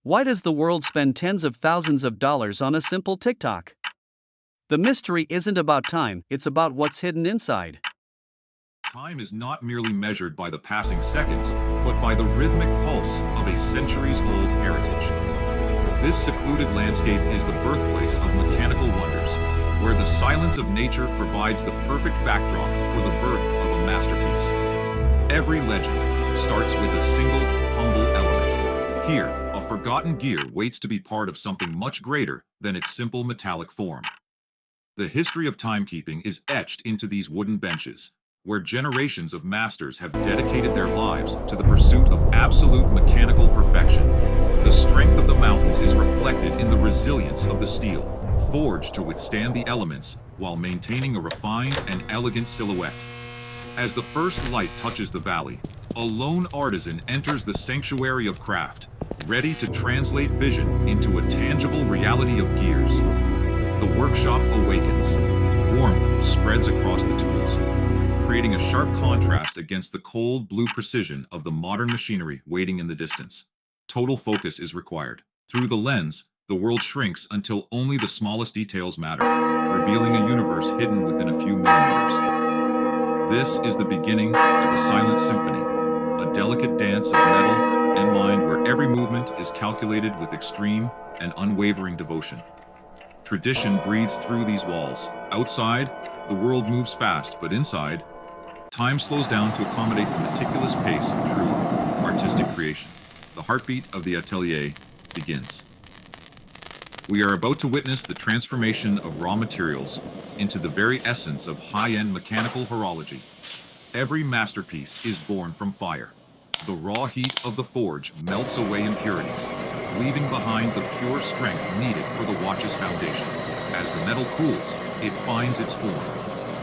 Why does the world spend tens of thousands of dollars on a simple TikTok? The mystery isn't about time, it's about what's hidden inside. Time is not merely measured by the passing seconds, but by the rhythmic pulse of a centuries-old heritage. This secluded landscape is the birthplace of mechanical wonders, where the silence of nature provides the perfect backdrop for the birth of a masterpiece. Every legend starts with a single, humble element. Here, a forgotten gear waits to be part of something much greater than its simple metallic form. The history of timekeeping is etched into these wooden benches, where generations of masters have dedicated their lives to the pursuit of absolute mechanical perfection. The strength of the mountains is reflected in the resilience of the steel, forged to withstand the elements while maintaining a refined and elegant silhouette. As the first light touches the valley, a lone artisan enters the sanctuary of craft, ready to translate vision into a tangible reality of gears. The workshop awakens. Warmth spreads across the tools, creating a sharp contrast against the cold blue precision of the modern machinery waiting in the distance. Total focus is required. Through the lens, the world shrinks until only the smallest details matter, revealing a universe hidden within a few millimeters. This is the beginning of a silent symphony, a delicate dance of metal and mind where every movement is calculated with extreme and unwavering devotion. Tradition breathes through these walls. Outside, the world moves fast, but inside, time slows down to accommodate the meticulous pace of true artistic creation. The heartbeat of the atelier begins. We are about to witness the transformation of raw materials into the very essence of high-end mechanical horology. Every masterpiece is born from fire. The raw heat of the forge melts away impurities, leaving behind the pure strength needed for the watch's foundation. As the metal cools, it finds its form.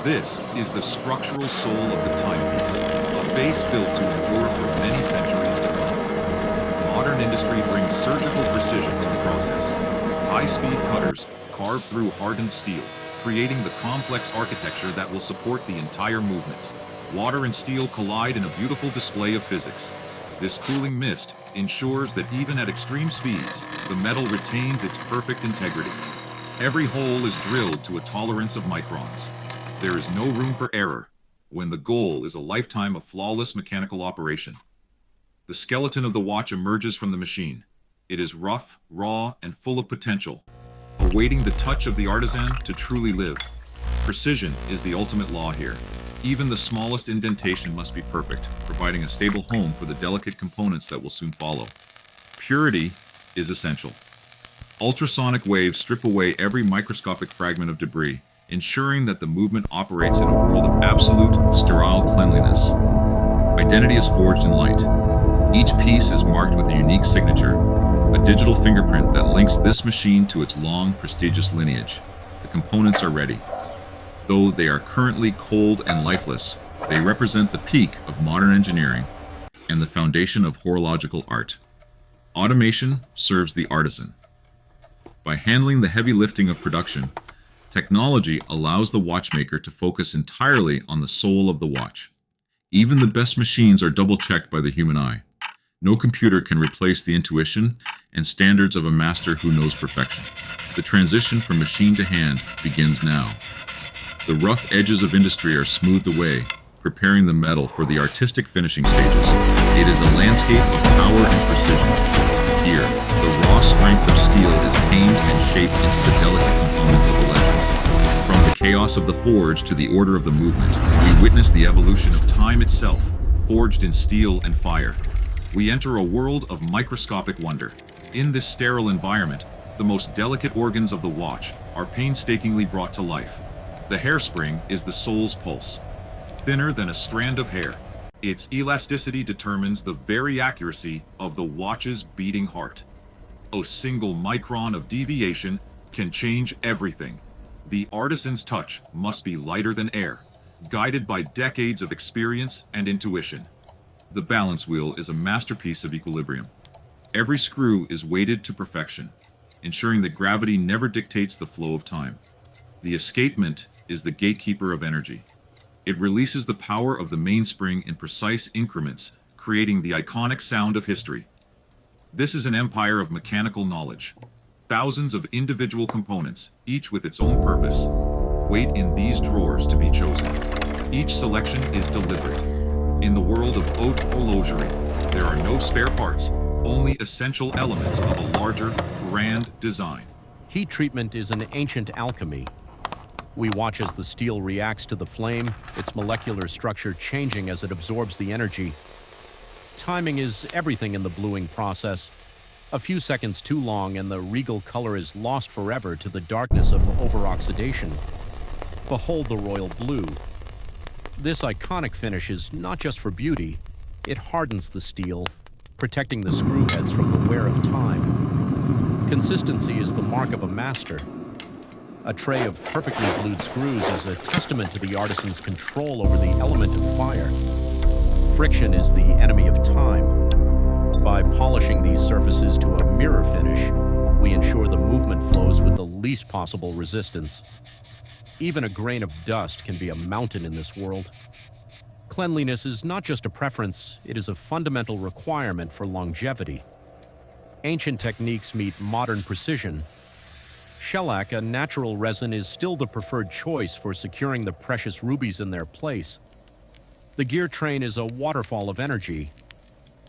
This is the structural soul of the timepiece, a base built to endure for many centuries to come. Modern industry brings surgical precision to the process. High-speed cutters carve through hardened steel, creating the complex architecture that will support the entire movement. Water and steel collide in a beautiful display of physics. This cooling mist ensures that even at extreme speeds, the metal retains its perfect integrity. Every hole is drilled to a tolerance of microns. There is no room for error when the goal is a lifetime of flawless mechanical operation. The skeleton of the watch emerges from the machine. It is rough, raw, and full of potential, awaiting the touch of the artisan to truly live. Precision is the ultimate law here. Even the smallest indentation must be perfect, providing a stable home for the delicate components that will soon follow. Purity is essential. Ultrasonic waves strip away every microscopic fragment of debris, ensuring that the movement operates in a world of absolute, sterile cleanliness. Identity is forged in light. Each piece is marked with a unique signature, a digital fingerprint that links this machine to its long, prestigious lineage. The components are ready. Though they are currently cold and lifeless, they represent the peak of modern engineering and the foundation of horological art. Automation serves the artisan. By handling the heavy lifting of production, technology allows the watchmaker to focus entirely on the soul of the watch. Even the best machines are double-checked by the human eye. No computer can replace the intuition and standards of a master who knows perfection. The transition from machine to hand begins now. The rough edges of industry are smoothed away, preparing the metal for the artistic finishing stages. It is a landscape of power and precision. Here, the raw strength of steel is tamed and shaped into the delicate components of a legend. From the chaos of the forge to the order of the movement, we witness the evolution of time itself, forged in steel and fire. We enter a world of microscopic wonder. In this sterile environment, the most delicate organs of the watch are painstakingly brought to life. The hairspring is the soul's pulse. Thinner than a strand of hair, its elasticity determines the very accuracy of the watch's beating heart. A single micron of deviation can change everything. The artisan's touch must be lighter than air, guided by decades of experience and intuition. The balance wheel is a masterpiece of equilibrium. Every screw is weighted to perfection, ensuring that gravity never dictates the flow of time. The escapement is the gatekeeper of energy. It releases the power of the mainspring in precise increments, creating the iconic sound of history. This is an empire of mechanical knowledge. Thousands of individual components, each with its own purpose, wait in these drawers to be chosen. Each selection is deliberate. In the world of haute horologerie, there are no spare parts, only essential elements of a larger, grand design. Heat treatment is an ancient alchemy. We watch as the steel reacts to the flame, its molecular structure changing as it absorbs the energy. Timing is everything in the bluing process. A few seconds too long and the regal color is lost forever to the darkness of over-oxidation. Behold the royal blue. This iconic finish is not just for beauty, it hardens the steel, protecting the screw heads from the wear of time. Consistency is the mark of a master. A tray of perfectly blued screws is a testament to the artisan's control over the element of fire. Friction is the enemy of time. By polishing these surfaces to a mirror finish, we ensure the movement flows with the least possible resistance. Even a grain of dust can be a mountain in this world. Cleanliness is not just a preference, it is a fundamental requirement for longevity. Ancient techniques meet modern precision. Shellac, a natural resin, is still the preferred choice for securing the precious rubies in their place. The gear train is a waterfall of energy.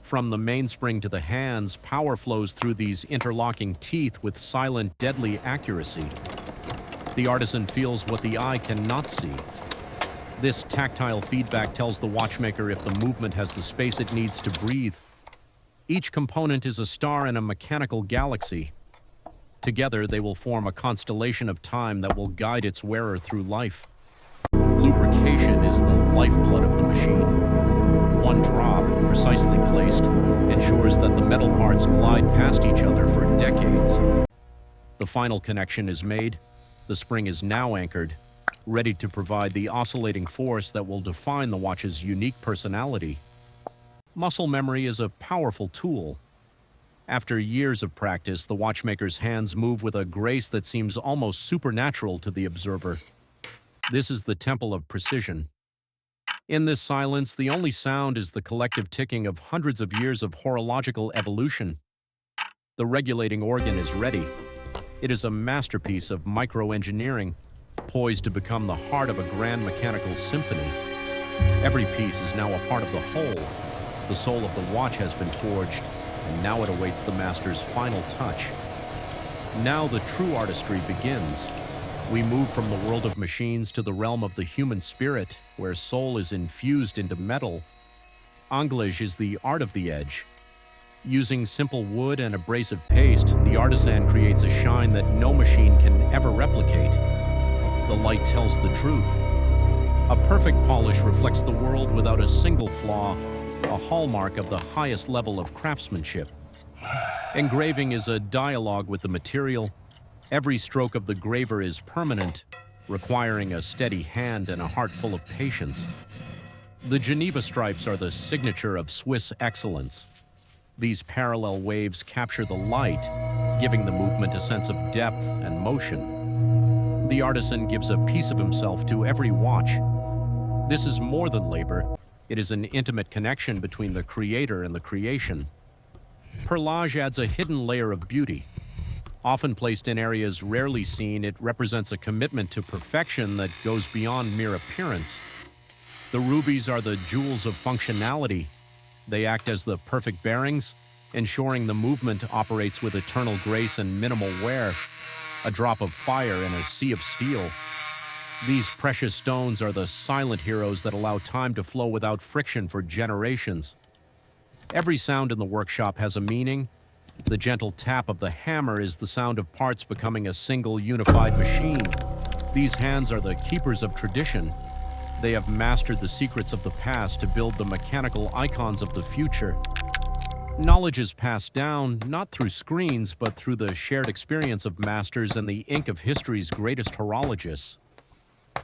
From the mainspring to the hands, power flows through these interlocking teeth with silent, deadly accuracy. The artisan feels what the eye cannot see. This tactile feedback tells the watchmaker if the movement has the space it needs to breathe. Each component is a star in a mechanical galaxy. Together, they will form a constellation of time that will guide its wearer through life. Lubrication is the lifeblood of the machine. One drop, precisely placed, ensures that the metal parts glide past each other for decades. The final connection is made. The spring is now anchored, ready to provide the oscillating force that will define the watch's unique personality. Muscle memory is a powerful tool. After years of practice, the watchmaker's hands move with a grace that seems almost supernatural to the observer. This is the temple of precision. In this silence, the only sound is the collective ticking of hundreds of years of horological evolution. The regulating organ is ready. It is a masterpiece of microengineering, poised to become the heart of a grand mechanical symphony. Every piece is now a part of the whole. The soul of the watch has been forged, and now it awaits the master's final touch. Now the true artistry begins. We move from the world of machines to the realm of the human spirit, where soul is infused into metal. Anglage is the art of the edge. Using simple wood and abrasive paste, the artisan creates a shine that no machine can ever replicate. The light tells the truth. A perfect polish reflects the world without a single flaw, a hallmark of the highest level of craftsmanship. Engraving is a dialogue with the material. Every stroke of the graver is permanent, requiring a steady hand and a heart full of patience. The Geneva stripes are the signature of Swiss excellence. These parallel waves capture the light, giving the movement a sense of depth and motion. The artisan gives a piece of himself to every watch. This is more than labor. It is an intimate connection between the creator and the creation. Perlage adds a hidden layer of beauty. Often placed in areas rarely seen, it represents a commitment to perfection that goes beyond mere appearance. The rubies are the jewels of functionality. They act as the perfect bearings, ensuring the movement operates with eternal grace and minimal wear, a drop of fire in a sea of steel. These precious stones are the silent heroes that allow time to flow without friction for generations. Every sound in the workshop has a meaning. The gentle tap of the hammer is the sound of parts becoming a single unified machine. These hands are the keepers of tradition. They have mastered the secrets of the past to build the mechanical icons of the future. Knowledge is passed down, not through screens, but through the shared experience of masters and the ink of history's greatest horologists.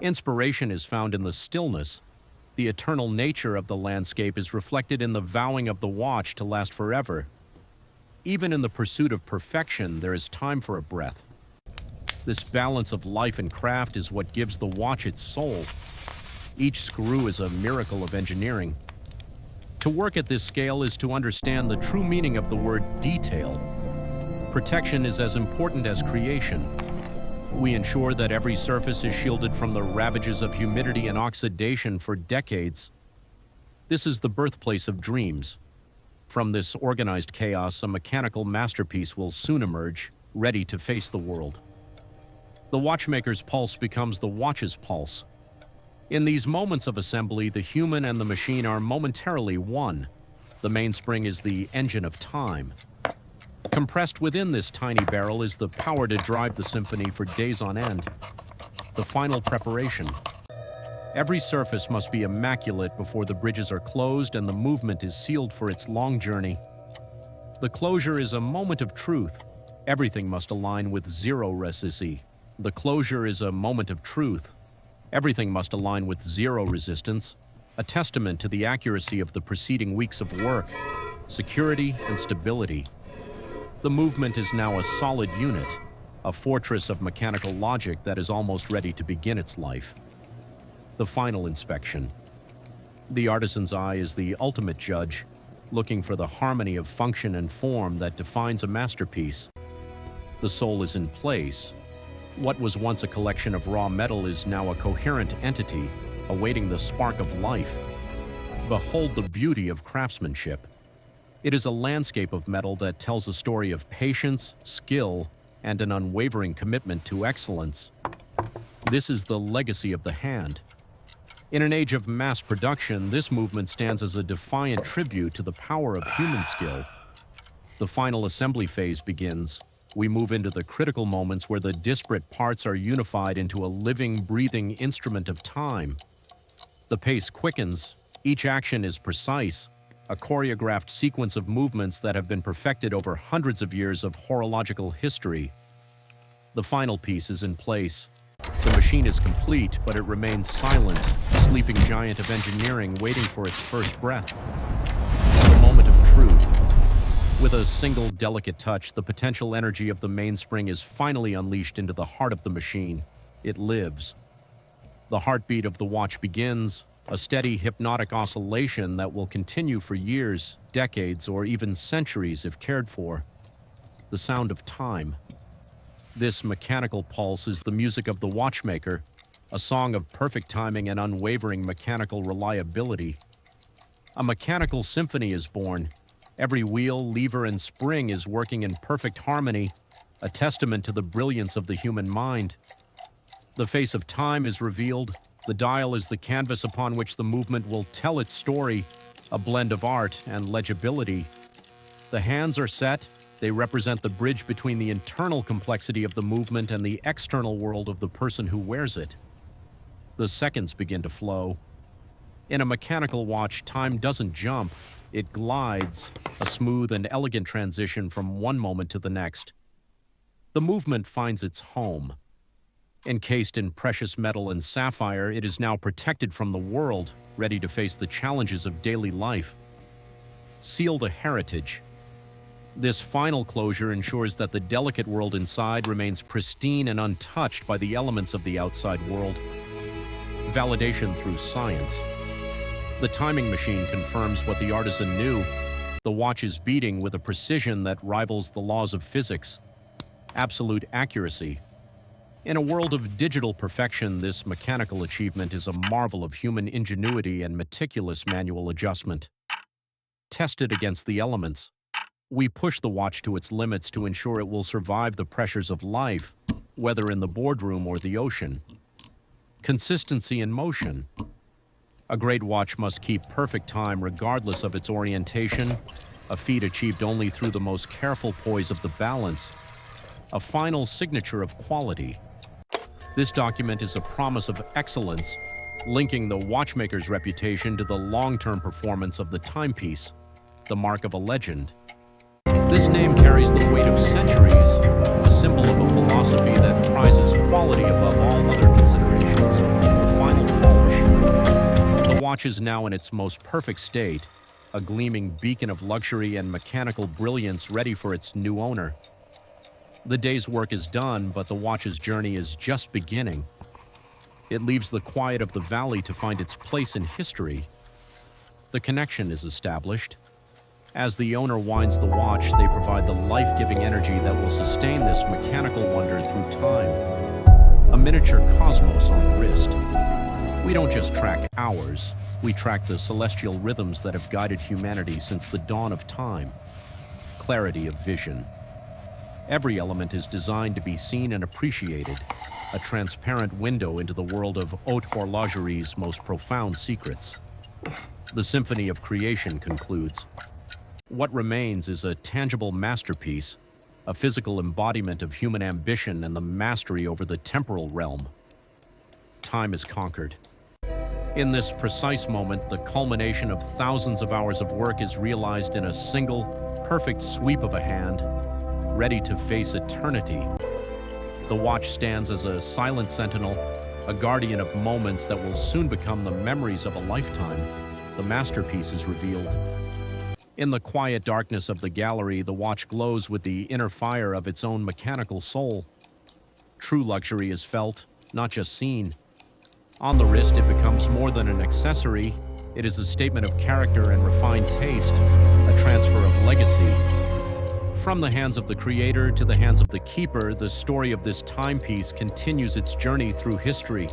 Inspiration is found in the stillness. The eternal nature of the landscape is reflected in the vowing of the watch to last forever. Even in the pursuit of perfection, there is time for a breath. This balance of life and craft is what gives the watch its soul. Each screw is a miracle of engineering. To work at this scale is to understand the true meaning of the word detail. Protection is as important as creation. We ensure that every surface is shielded from the ravages of humidity and oxidation for decades. This is the birthplace of dreams. From this organized chaos, a mechanical masterpiece will soon emerge, ready to face the world. The watchmaker's pulse becomes the watch's pulse. In these moments of assembly, the human and the machine are momentarily one. The mainspring is the engine of time. Compressed within this tiny barrel is the power to drive the symphony for days on end. The final preparation. Every surface must be immaculate before the bridges are closed and the movement is sealed for its long journey. The closure is a moment of truth. Everything must align with zero resistance. The closure is a moment of truth. Everything must align with zero resistance, a testament to the accuracy of the preceding weeks of work, security and stability. The movement is now a solid unit, a fortress of mechanical logic that is almost ready to begin its life. The final inspection. The artisan's eye is the ultimate judge, looking for the harmony of function and form that defines a masterpiece. The soul is in place. What was once a collection of raw metal is now a coherent entity, awaiting the spark of life. Behold the beauty of craftsmanship. It is a landscape of metal that tells a story of patience, skill, and an unwavering commitment to excellence. This is the legacy of the hand. In an age of mass production, this movement stands as a defiant tribute to the power of human skill. The final assembly phase begins. We move into the critical moments where the disparate parts are unified into a living, breathing instrument of time. The pace quickens. Each action is precise, a choreographed sequence of movements that have been perfected over hundreds of years of horological history. The final piece is in place. The machine is complete, but it remains silent, a sleeping giant of engineering waiting for its first breath. The moment of truth. With a single delicate touch, the potential energy of the mainspring is finally unleashed into the heart of the machine. It lives. The heartbeat of the watch begins, a steady hypnotic oscillation that will continue for years, decades, or even centuries if cared for. The sound of time. This mechanical pulse is the music of the watchmaker, a song of perfect timing and unwavering mechanical reliability. A mechanical symphony is born. Every wheel, lever, and spring is working in perfect harmony, a testament to the brilliance of the human mind. The face of time is revealed. The dial is the canvas upon which the movement will tell its story, a blend of art and legibility. The hands are set. They represent the bridge between the internal complexity of the movement and the external world of the person who wears it. The seconds begin to flow. In a mechanical watch, time doesn't jump. It glides, a smooth and elegant transition from one moment to the next. The movement finds its home. Encased in precious metal and sapphire, it is now protected from the world, ready to face the challenges of daily life. Seal the heritage. This final closure ensures that the delicate world inside remains pristine and untouched by the elements of the outside world. Validation through science. The timing machine confirms what the artisan knew. The watch is beating with a precision that rivals the laws of physics. Absolute accuracy. In a world of digital perfection, this mechanical achievement is a marvel of human ingenuity and meticulous manual adjustment. Tested against the elements. We push the watch to its limits to ensure it will survive the pressures of life, whether in the boardroom or the ocean. Consistency in motion. A great watch must keep perfect time regardless of its orientation, a feat achieved only through the most careful poise of the balance, a final signature of quality. This document is a promise of excellence, linking the watchmaker's reputation to the long-term performance of the timepiece, the mark of a legend. This name carries the weight of centuries, a symbol of a philosophy that prizes quality above all other considerations. The final polish. The watch is now in its most perfect state, a gleaming beacon of luxury and mechanical brilliance ready for its new owner. The day's work is done, but the watch's journey is just beginning. It leaves the quiet of the valley to find its place in history. The connection is established. As the owner winds the watch, they provide the life-giving energy that will sustain this mechanical wonder through time. A miniature cosmos on the wrist. We don't just track hours, we track the celestial rhythms that have guided humanity since the dawn of time. Clarity of vision. Every element is designed to be seen and appreciated, a transparent window into the world of haute horlogerie's most profound secrets. The symphony of creation concludes. What remains is a tangible masterpiece, a physical embodiment of human ambition and the mastery over the temporal realm. Time is conquered. In this precise moment, the culmination of thousands of hours of work is realized in a single, perfect sweep of a hand, ready to face eternity. The watch stands as a silent sentinel, a guardian of moments that will soon become the memories of a lifetime. The masterpiece is revealed. In the quiet darkness of the gallery, the watch glows with the inner fire of its own mechanical soul. True luxury is felt, not just seen. On the wrist, it becomes more than an accessory. It is a statement of character and refined taste, a transfer of legacy. From the hands of the creator to the hands of the keeper, the story of this timepiece continues its journey through history,